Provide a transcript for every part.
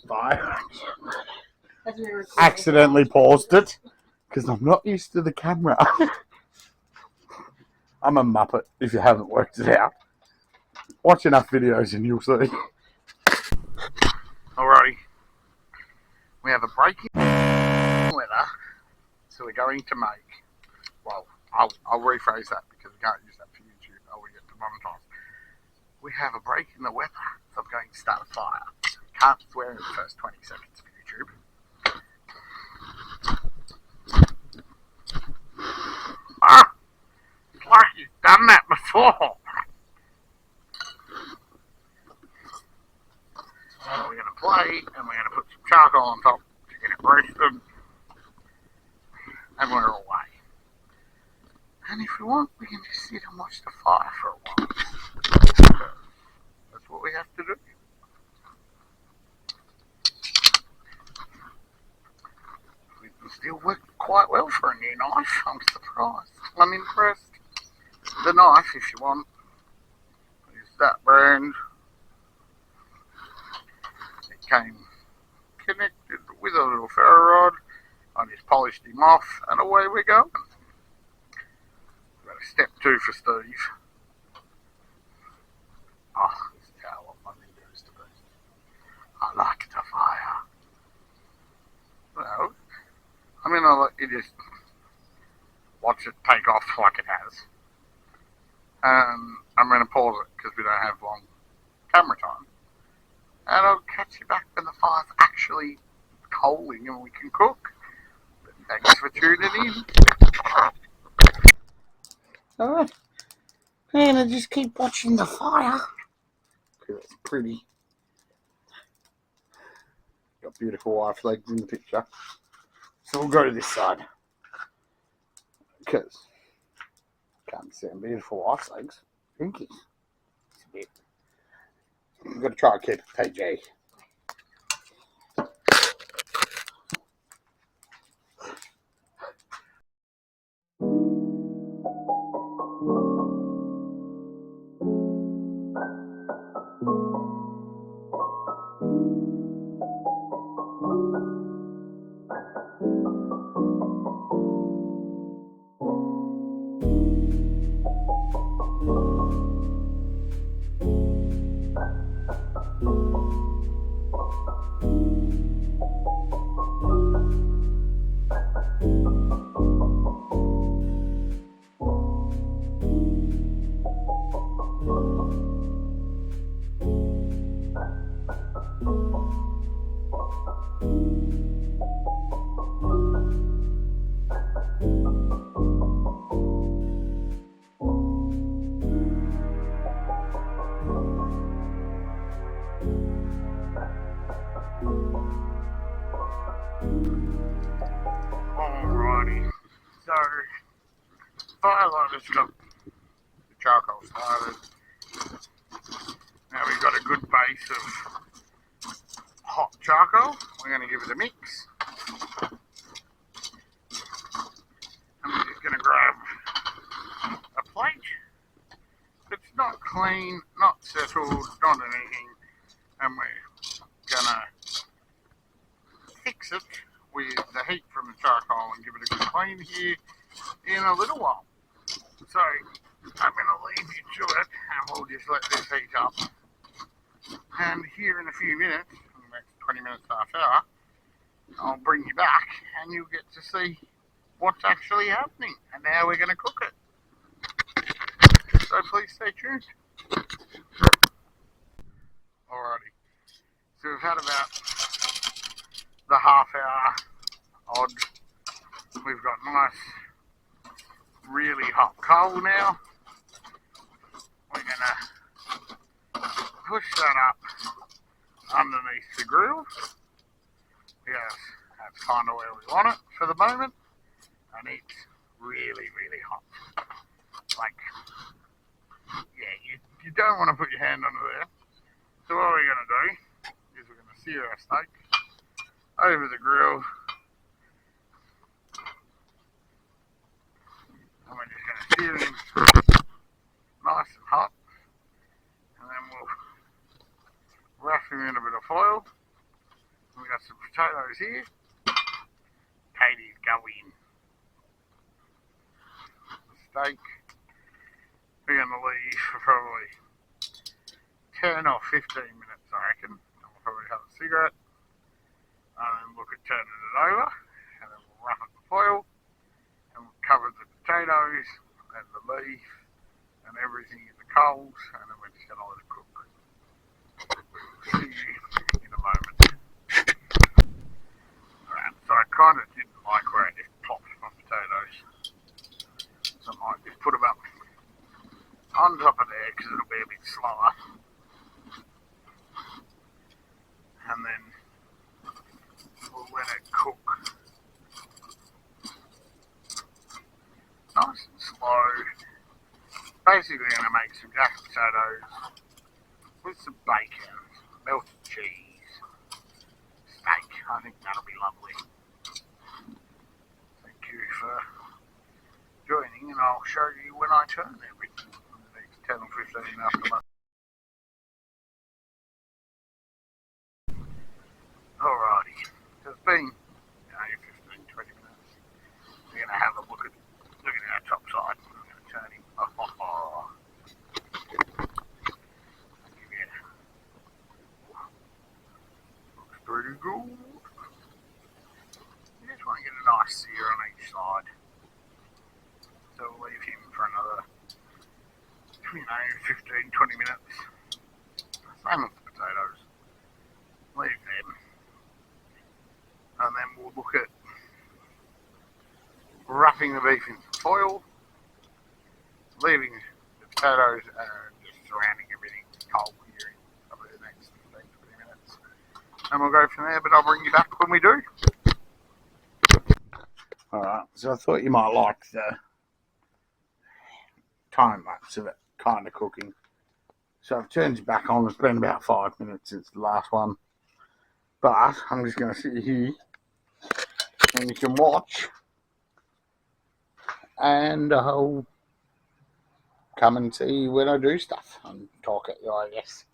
Fire. Accidentally paused it because I'm not used to the camera. I'm a muppet if you haven't worked it out. Watch enough videos and you'll see. Alrighty. We have a break in weather, so we're going to make, well, I'll rephrase that because we can't use that for YouTube or we get demonetized. We have a break in the weather, so I'm going to start a fire. Can't swear in the first 20 seconds of YouTube. Ah! It's like you've done that before. So we're going to play and we're going to put some charcoal on top to get it roasted. And we're away. And if we want, we can just sit and watch the fire for a while. That's what we have to do. It still worked quite well for a new knife. I'm surprised. I'm impressed. The knife, if you want, is that brand. It came connected with a little ferro rod. I just polished him off and away we go. Got a step 2 for Steve. Oh, this is how I want my videos to be. I like the fire. Well, I mean, I'll let you just watch it take off like it has. I'm going to pause it because we don't have long camera time. And I'll catch you back when the fire's actually coaling and we can cook. But thanks for tuning in. Alright. And I just keep watching the fire. Because it's pretty. Got beautiful wife legs in the picture. So we'll go to this side. Because can't be seeing beautiful wife's legs. Pinky. It's a bit. We've got to try and keep it PG. Alrighty, so firelighter's got the charcoal started. Now we've got a good base of hot charcoal. We're going to give it a mix. And we're just going to grab a plate. It's not clean, not settled, not anything. And we're going to fix it with the heat from the charcoal and give it a good clean here in a little while. So I'm going to leave you to it and we'll just let this heat up. And here in a few minutes, in the next 20 minutes, half hour, I'll bring you back and you'll get to see what's actually happening and how we're going to cook it. So please stay tuned. Alrighty, so we've had about the half hour odd. We've got nice, really hot coal now. We're gonna push that up underneath the grill. Yes, that's kind of where we want it for the moment. And it's really, really hot. Like, yeah, you don't want to put your hand under there. So what we're gonna do is we're gonna sear our steak over the grill. And we're just going to sear him nice and hot. And then we'll wrap them in a bit of foil. We've got some potatoes here. Potatoes go in. The steak, we're going to leave for probably 10 or 15 minutes, I reckon. And we'll probably have a cigarette. And then look at turning it over. And then we'll wrap it in foil. And we'll cover the potatoes and the leaf and everything in the coals. And then we're just going to let it cook. See you in a moment. Alright, so I kind of didn't like where I just plopped my potatoes. So I might just put them up on top of there because it'll be a bit slower. And then we'll let it cook nice and slow. Basically going to make some jack potatoes with some bacon, melted cheese, steak. I think that'll be lovely. Thank you for joining, and I'll show you when I turn everything in the next 10 or 15 after lunch. Alrighty, so it's been 15, 20 minutes. We're going to have a look at our top side. I'm going to turn him. Looks pretty good. You just want to get a nice sear on each side. So we'll leave him for another 15, 20 minutes. Same with the potatoes. Leave them. And then we'll look at wrapping the beef in foil, leaving the potatoes and just surrounding everything with coal here in probably the next 15, 20 minutes. And we'll go from there, but I'll bring you back when we do. Alright, so I thought you might like the time lapse of it kind of cooking. So I've turned it back on. It's been about 5 minutes since the last one. But I'm just going to sit here and you can watch. And I'll come and see when I do stuff and talk at you, I guess.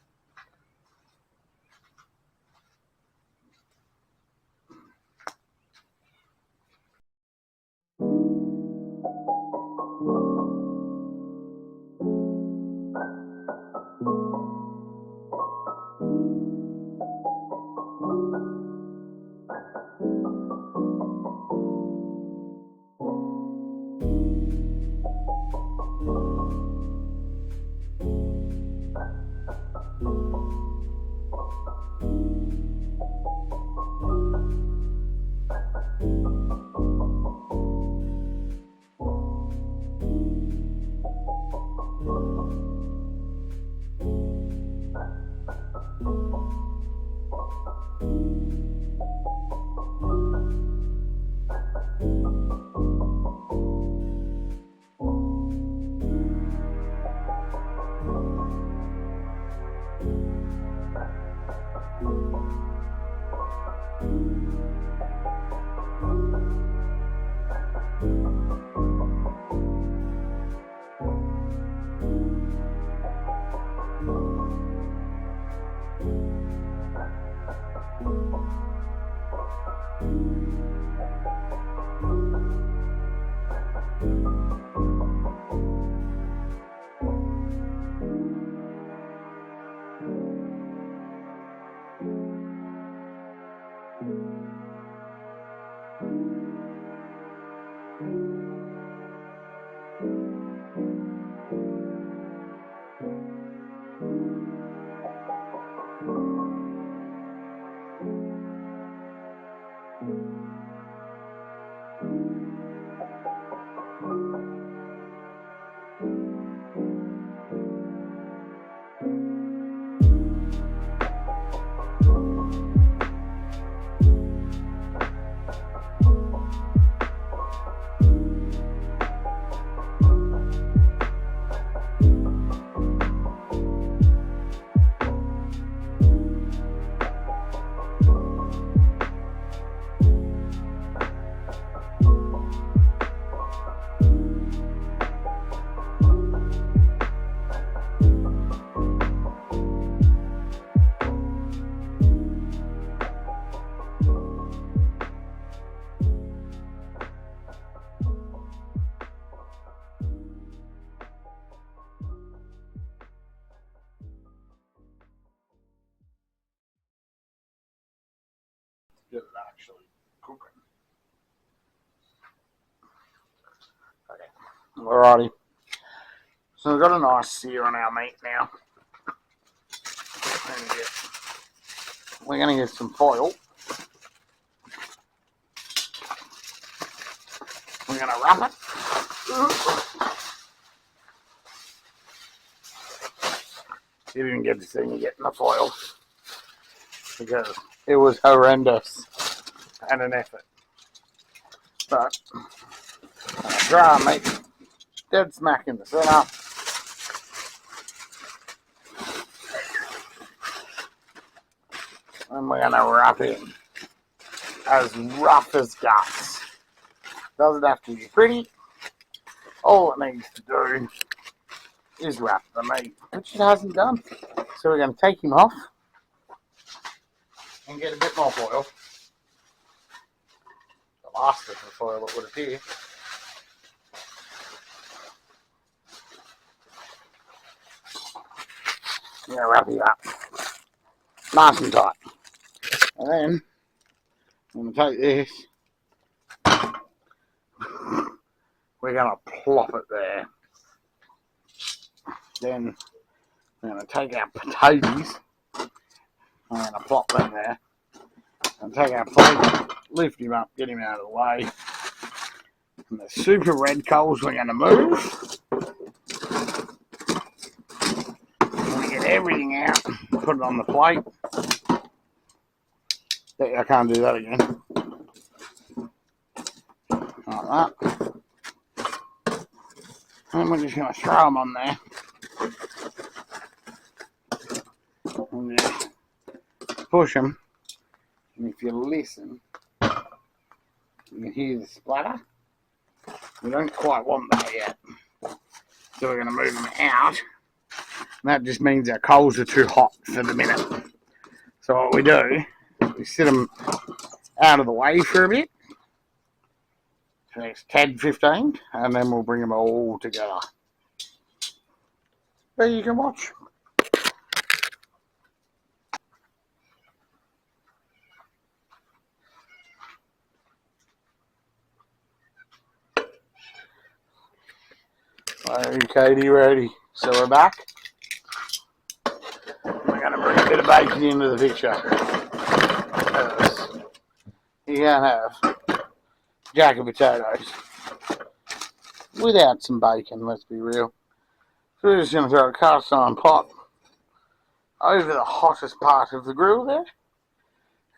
get it actually cooking. Okay. Alrighty. So we've got a nice sear on our meat now. We're going to get some foil. We're going to wrap it. You didn't get to see me getting the foil because it was horrendous and an effort. But dry meat, dead smack in the centre. And we're going to wrap it in as rough as guts. Doesn't have to be pretty. All it needs to do is wrap the meat, which it hasn't done. So we're going to take him off and get a bit more foil. The last bit of foil, it would appear. I'm going to wrap it up nice and tight. And then I'm going to take this. We're going to plop it there. Then we're going to take our potatoes. I'm going to plop them there. And take our plate, lift him up, get him out of the way. And the super red coals we're going to move. We're going to get everything out, put it on the plate. I can't do that again. Like that. And we're just going to throw them on there. And just push them. And if you listen, you can hear the splatter. We don't quite want that yet. So we're going to move them out. And that just means our coals are too hot for the minute. So what we do, we sit them out of the way for a bit. The next 10, 15, and then we'll bring them all together. There you can watch. Okay, ready. So we're back. We're going to bring a bit of bacon into the picture. You can't have jack of potatoes without some bacon, let's be real. So we're just going to throw a cast iron pot over the hottest part of the grill there.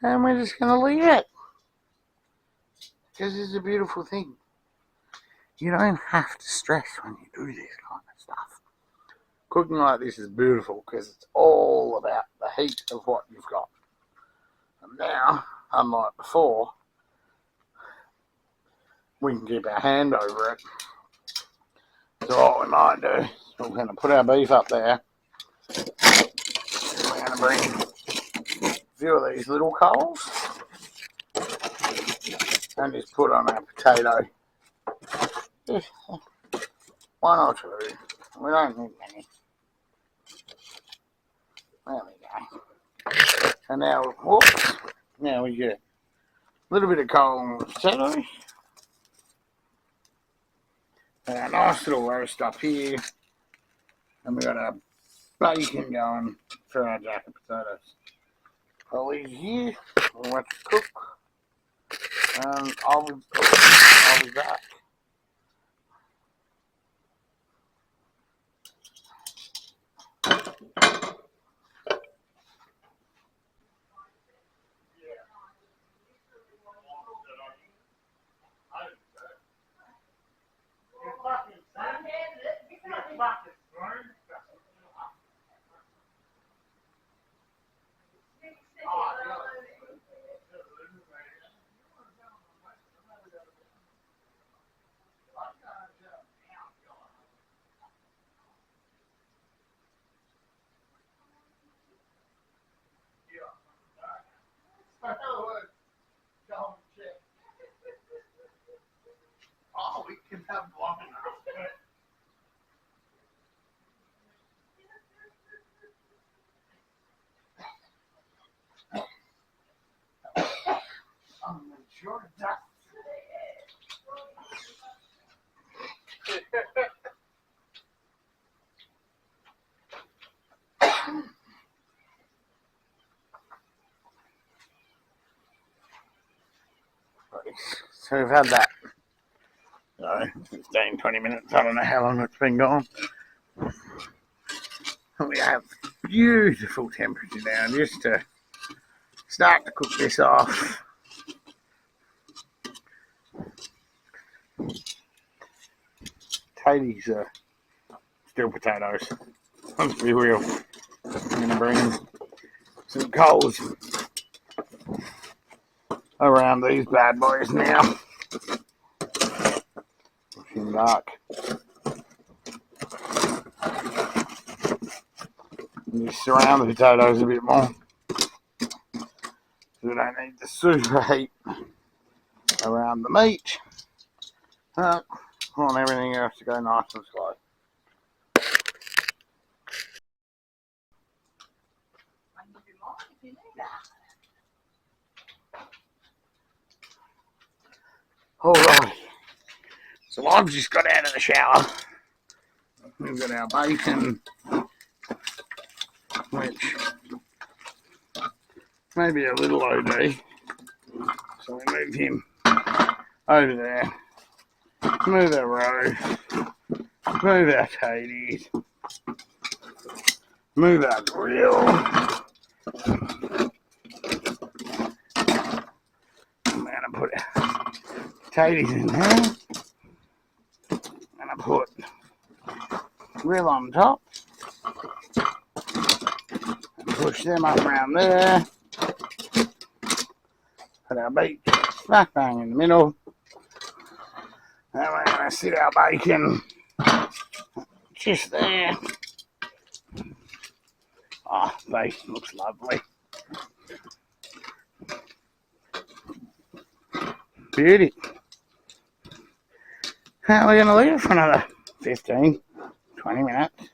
And we're just going to leave it. Because it's a beautiful thing. You don't have to stress when you do this kind of stuff. Cooking like this is beautiful because it's all about the heat of what you've got. And now, unlike before, we can keep our hand over it. So what we might do, we're going to put our beef up there. We're going to bring a few of these little coals and just put on our potato. Just one or two. We don't need many. There we go. And now, whoops, now we get a little bit of coal on the potato. And a nice little roast up here. And we've got our bacon going for our jack of potatoes. I'll leave here. We'll let it cook. And I'll be back. So we've had that 15, 20 minutes. I don't know how long it's been gone. We have beautiful temperature now just to start to cook this off. Potatoes are still potatoes. Let's be real. I'm going to bring some coals around these bad boys now. Pushing dark. And just surround the potatoes a bit more. So we don't need the super heat around the meat. I want everything else to go nice and slow. Alright, so I've just got out of the shower. We've got our bacon, which may be a little OD. So we move him over there. Move our roast. Move our tatties. Move our grill. I'm going to put tatties in there. I'm going to put grill on top. And push them up around there. Put our beef smack bang in the middle. And we're going to sit our bacon just there. Oh, bacon looks lovely. Beauty. Now we're going to leave it for another 15, 20 minutes.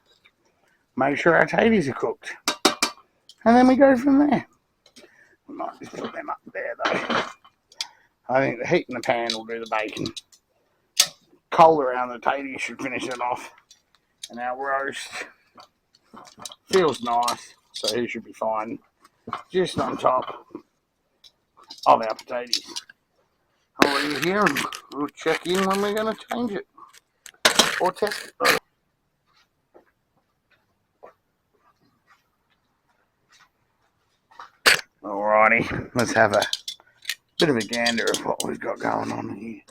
Make sure our tatties are cooked. And then we go from there. We might just put them up there though. I think the heat in the pan will do the bacon. Coal around the tatties should finish it off. And our roast feels nice, so he should be fine. Just on top of our potatoes. I'll leave it here and we'll check in when we're going to change it. Or test it. Alrighty, let's have a bit of a gander of what we've got going on here.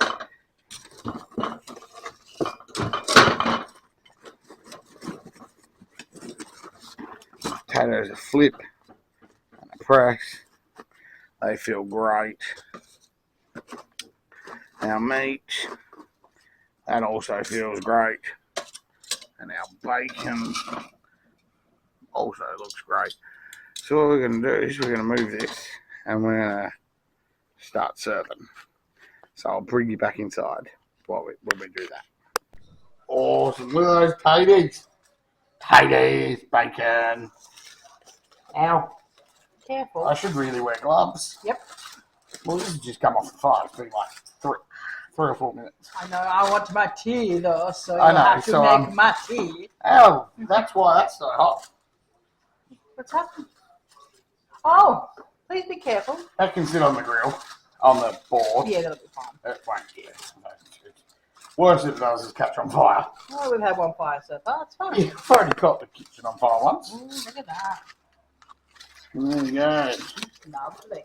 Potatoes a flip and a press. They feel great. Our meat, that also feels great. And our bacon also looks great. So what we're going to do is we're going to move this and we're going to start serving. So I'll bring you back inside when we do that. Awesome. Look at those tatties. Tatties, bacon. Ow. Careful. I should really wear gloves. Yep. Well, this has just come off the fire. It's been like three or 4 minutes. I know. I want my tea though, so you I know, have to so, make my tea. Oh, that's why that's so hot. What's happening? Oh, please be careful. That can sit on the grill, on the board. Yeah, that'll be fine. It won't get. Worst it does is catch on fire. Oh, we've had one fire so far. It's fine. Yeah, I've already caught the kitchen on fire once. Ooh, look at that. There you go. Lovely.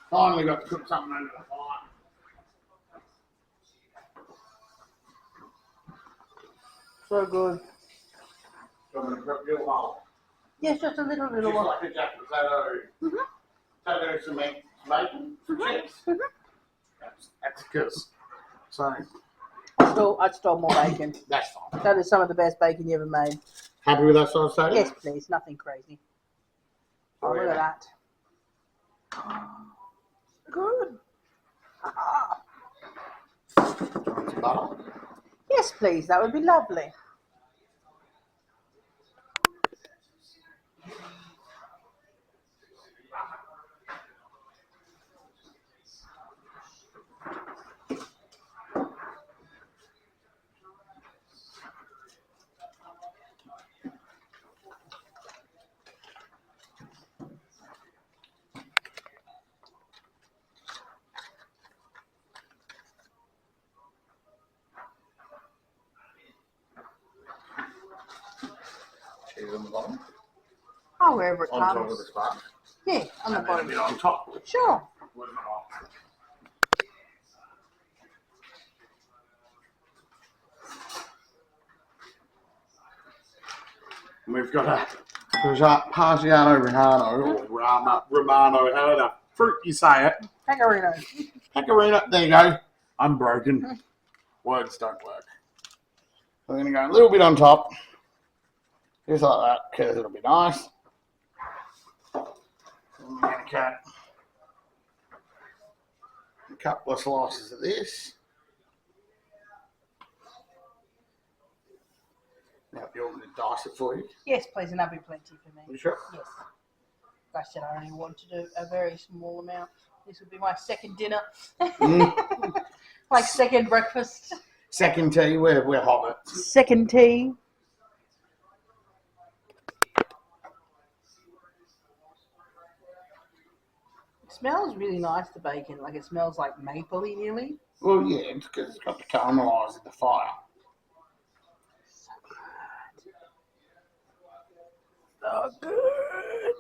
Finally got to cook something over the fire. So good. So I'm going to cook a little while. Yes, just a little Just one. like a jack potato. Potato, some meat, some bacon, some chips. That's because. So I stole more bacon. that's fine. That is some of the best bacon you ever made. Happy with that sort of potato? Yes, please. Nothing crazy. Oh, look at that. Good. Ah. Some butter. Yes, please. That would be lovely. bottom. Oh, wherever it On top comes. of the sponge. Yeah, on the And then a bottom. bit on top. Sure. We've got a Parmigiano Romano, or Romano, however fruit you say it. Pecorino. Pecorino, there you go. I'm broken. Words don't work. We're going to go a little bit on top. Just like that, because it'll be nice. And we're going to cut a couple of slices of this. Now, if you want me to dice it for you. Yes, please, and that'll be plenty for me. You sure? Yes. Like I said, I only want to do a very small amount. This will be my second dinner. Like second breakfast. Second tea, we're hobbits. Second tea. It smells really nice, the bacon. Like it smells like mapley nearly. Well, yeah, it's because it's got to caramelise in the fire. So good.